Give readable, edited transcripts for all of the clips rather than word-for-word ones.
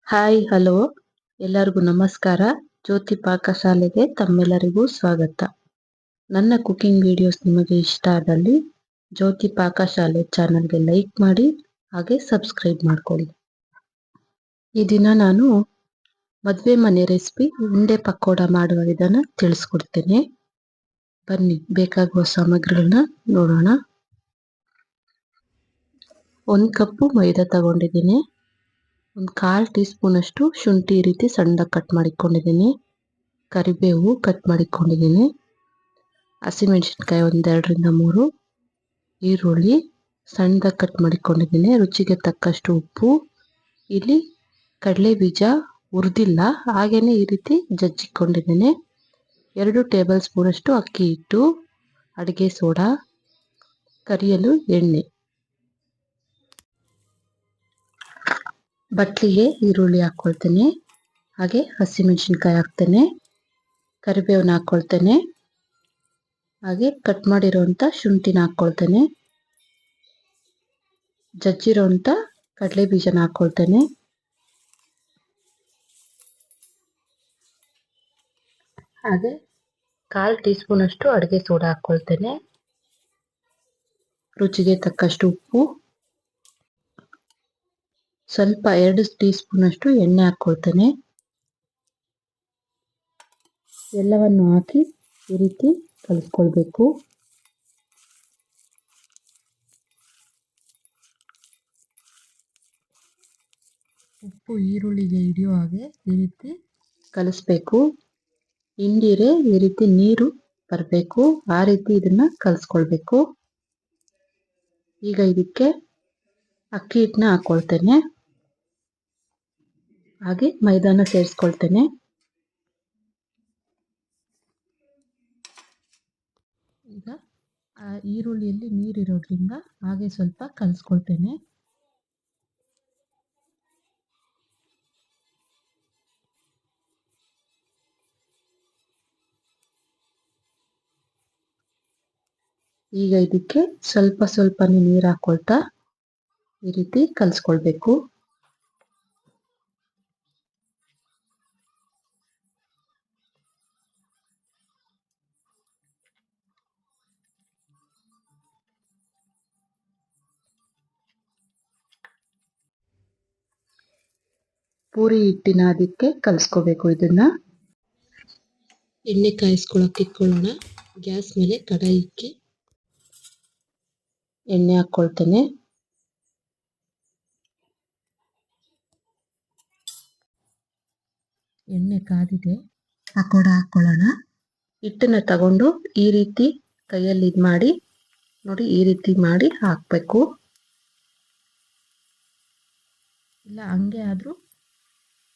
Hi hello ಎಲ್ಲರಿಗೂ ನಮಸ್ಕಾರ. ಜ್ಯೋತಿ ಪಾಕಶಾಲೆಗೆ ತಮ್ಮೆಲ್ಲರಿಗೂ ಸ್ವಾಗತ. ನನ್ನ ಕುಕಿಂಗ್ ವಿಡಿಯೋಸ್ ನಿಮಗೆ ಇಷ್ಟ ಆದಲ್ಲಿ ಜ್ಯೋತಿ ಪಾಕಶಾಲೆ ಚಾನಲ್ಗೆ ಲೈಕ್ ಮಾಡಿ, ಹಾಗೆ ಸಬ್ಸ್ಕ್ರೈಬ್ ಮಾಡ್ಕೊಳ್ಳಿ. ಈ ದಿನ ನಾನು ಮದುವೆ ಮನೆ ರೆಸಿಪಿ ಉಂಡೆ ಪಕೋಡ ಮಾಡುವ ವಿಧಾನ ತಿಳಿಸ್ಕೊಡ್ತೇನೆ. ಬನ್ನಿ ಬೇಕಾಗುವ ಸಾಮಗ್ರಿಗಳನ್ನ ನೋಡೋಣ. 1 ಕಪ್ಪು ಮೈದಾ ತಗೊಂಡಿದ್ದೀನಿ. 1/4 ಟೀ ಸ್ಪೂನ್ ಅಷ್ಟು ಶುಂಠಿ ಈ ರೀತಿ ಸಣ್ಣದಾಗಿ ಕಟ್ ಮಾಡಿಕೊಂಡಿದ್ದೀನಿ. ಕರಿಬೇವು ಕಟ್ ಮಾಡಿಕೊಂಡಿದ್ದೀನಿ. ಹಸಿಮೆಣಸಿನ್ಕಾಯಿ 1 2ರಿಂದ 3, ಈರುಳ್ಳಿ ಸಣ್ಣದಾಗಿ ಕಟ್ ಮಾಡಿಕೊಂಡಿದ್ದೀನಿ. ರುಚಿಗೆ ತಕ್ಕಷ್ಟು ಉಪ್ಪು. ಇಲ್ಲಿ ಕಡಲೆ ಬೀಜ ಹುರಿದಿಲ್ಲ, ಹಾಗೇನೆ ಈ ರೀತಿ ಜಜ್ಜಿಕೊಂಡಿದ್ದೀನಿ. 2 ಟೇಬಲ್ ಸ್ಪೂನ್ ಅಷ್ಟು ಅಕ್ಕಿ ಹಿಟ್ಟು, ಅಡುಗೆ ಸೋಡಾ, ಕರಿಯಲು ಎಣ್ಣೆ. ಬಟ್ಲಿಗೆ ಈರುಳ್ಳಿ ಹಾಕ್ಕೊಳ್ತೇನೆ, ಹಾಗೆ ಹಸಿಮೆಣಸಿನ್ಕಾಯಿ ಹಾಕ್ತೇನೆ, ಕರಿಬೇವನ್ನ ಹಾಕ್ಕೊಳ್ತೇನೆ, ಹಾಗೆ ಕಟ್ ಮಾಡಿರೋಂಥ ಶುಂಠಿನ ಹಾಕ್ಕೊಳ್ತೇನೆ, ಜಜ್ಜಿರೋಂಥ ಕಡಲೆ ಬೀಜನ ಹಾಕ್ಕೊಳ್ತೇನೆ, ಹಾಗೆ 1/4 ಟೀ ಸ್ಪೂನ್ ಅಷ್ಟು ಅಡುಗೆ ಸೋಡಾ ಹಾಕ್ಕೊಳ್ತೇನೆ, ರುಚಿಗೆ ತಕ್ಕಷ್ಟು ಉಪ್ಪು, ಸ್ವಲ್ಪ 2 ಟೀ ಸ್ಪೂನ್ ಅಷ್ಟು ಎಣ್ಣೆ ಹಾಕ್ಕೊಳ್ತೇನೆ. ಎಲ್ಲವನ್ನು ಹಾಕಿ ಈ ರೀತಿ ಕಲಿಸ್ಕೊಳ್ಬೇಕು. ಉಪ್ಪು ಈರುಳ್ಳಿಗೆ ಹಿಡಿಯೋ ಹಾಗೆ ಈ ರೀತಿ ಕಲಿಸ್ಬೇಕು. ಹಿಂಡಿರೆ ಈ ರೀತಿ ನೀರು ಬರಬೇಕು, ಆ ರೀತಿ ಇದನ್ನ ಕಲಿಸ್ಕೊಳ್ಬೇಕು. ಈಗ ಇದಕ್ಕೆ ಅಕ್ಕಿ ಹಿಟ್ಟನ್ನ ಹಾಕ್ಕೊಳ್ತೇನೆ, ಹಾಗೆ ಮೈದಾನ ಸೇರಿಸ್ಕೊಳ್ತೇನೆ. ಈಗ ಆ ಈರುಳ್ಳಿಯಲ್ಲಿ ನೀರಿರೋದ್ರಿಂದ ಹಾಗೆ ಸ್ವಲ್ಪ ಕಲಿಸ್ಕೊಳ್ತೇನೆ. ಈಗ ಇದಕ್ಕೆ ಸ್ವಲ್ಪ ಸ್ವಲ್ಪನೇ ನೀರು ಹಾಕ್ಕೊಳ್ತಾ ಈ ರೀತಿ ಕಲಿಸ್ಕೊಳ್ಬೇಕು. ಪೂರಿ ಹಿಟ್ಟಿನ ಅದಕ್ಕೆ ಕಲಿಸ್ಕೋಬೇಕು. ಇದನ್ನ ಎಣ್ಣೆ ಕಾಯಿಸ್ಕೊಳಕ್ಕೆ ಇಟ್ಕೊಳ್ಳೋಣ. ಗ್ಯಾಸ್ ಮೇಲೆ ಕಡಾಯಿ ಇಕ್ಕಿ ಎಣ್ಣೆ ಹಾಕ್ಕೊಳ್ತೇನೆ. ಎಣ್ಣೆ ಕಾದಿದೆ, ಪಕೋಡ ಹಾಕ್ಕೊಳ್ಳೋಣ. ಹಿಟ್ಟನ್ನ ತಗೊಂಡು ಈ ರೀತಿ ಕೈಯಲ್ಲಿ ಇದು ಮಾಡಿ ನೋಡಿ, ಈ ರೀತಿ ಮಾಡಿ ಹಾಕಬೇಕು. ಇಲ್ಲ ಹಂಗೆ ಆದರೂ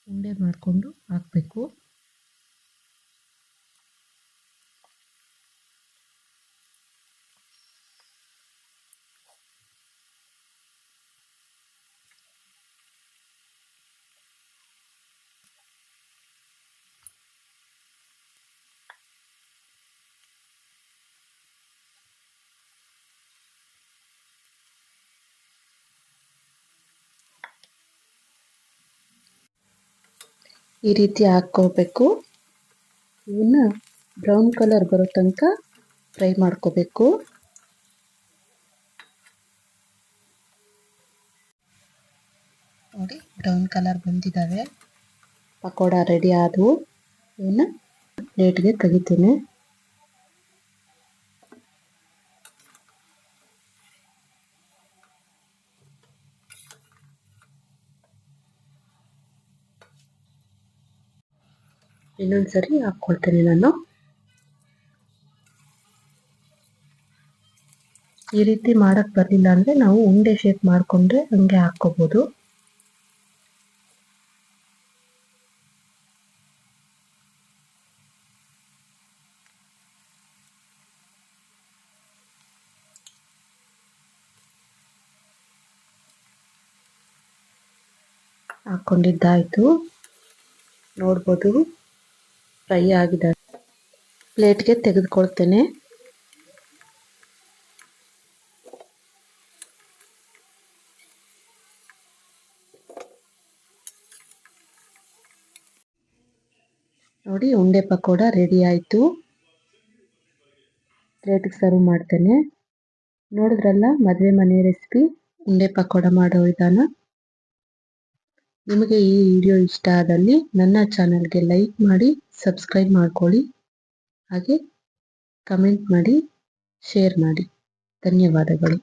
ಉಂಡೆ ಮಾಡಿಕೊಂಡು ಹಾಕಬೇಕು. ಈ ರೀತಿ ಹಾಕ್ಕೋಬೇಕು. ಇವನ್ನ ಬ್ರೌನ್ ಕಲರ್ ಬರೋ ತನಕ ಫ್ರೈ ಮಾಡ್ಕೋಬೇಕು. ನೋಡಿ ಬ್ರೌನ್ ಕಲರ್ ಬಂದಿದ್ದಾವೆ, ಪಕೋಡ ರೆಡಿ ಆದವು. ಇವನ್ನ ಪ್ಲೇಟ್ಗೆ ತೆಗಿತೀನಿ. ಇನ್ನೊಂದ್ಸರಿ ಹಾಕ್ಕೊಳ್ತೇನೆ ನಾನು. ಈ ರೀತಿ ಮಾಡಕ್ ಬರಲಿಲ್ಲ ಅಂದ್ರೆ ನಾವು ಉಂಡೆ ಶೇಪ್ ಮಾಡ್ಕೊಂಡ್ರೆ ಹಂಗೆ ಹಾಕ್ಕೋಬಹುದು. ಹಾಕ್ಕೊಂಡಿದ್ದಾಯ್ತು, ನೋಡ್ಬೋದು ಫ್ರೈ ಆಗಿದೆ. ಪ್ಲೇಟ್ಗೆ ತೆಗೆದುಕೊಳ್ತೇನೆ. ನೋಡಿ ಉಂಡೆ ಪಕೋಡ ರೆಡಿ ಆಯಿತು. ಪ್ಲೇಟಿಗೆ ಸರ್ವ್ ಮಾಡ್ತೇನೆ. ನೋಡಿದ್ರಲ್ಲ ಮದುವೆ ಮನೆ ರೆಸಿಪಿ ಉಂಡೆ ಪಕೋಡ ಮಾಡೋ ವಿಧಾನ. ನಿಮಗೆ ಈ ವಿಡಿಯೋ ಇಷ್ಟ ಆದಲ್ಲಿ ನನ್ನ ಚಾನಲ್ಗೆ ಲೈಕ್ ಮಾಡಿ, ಸಬ್ಸ್ಕ್ರೈಬ್ ಮಾಡ್ಕೊಳ್ಳಿ, ಹಾಗೆ ಕಮೆಂಟ್ ಮಾಡಿ, ಶೇರ್ ಮಾಡಿ. ಧನ್ಯವಾದಗಳು.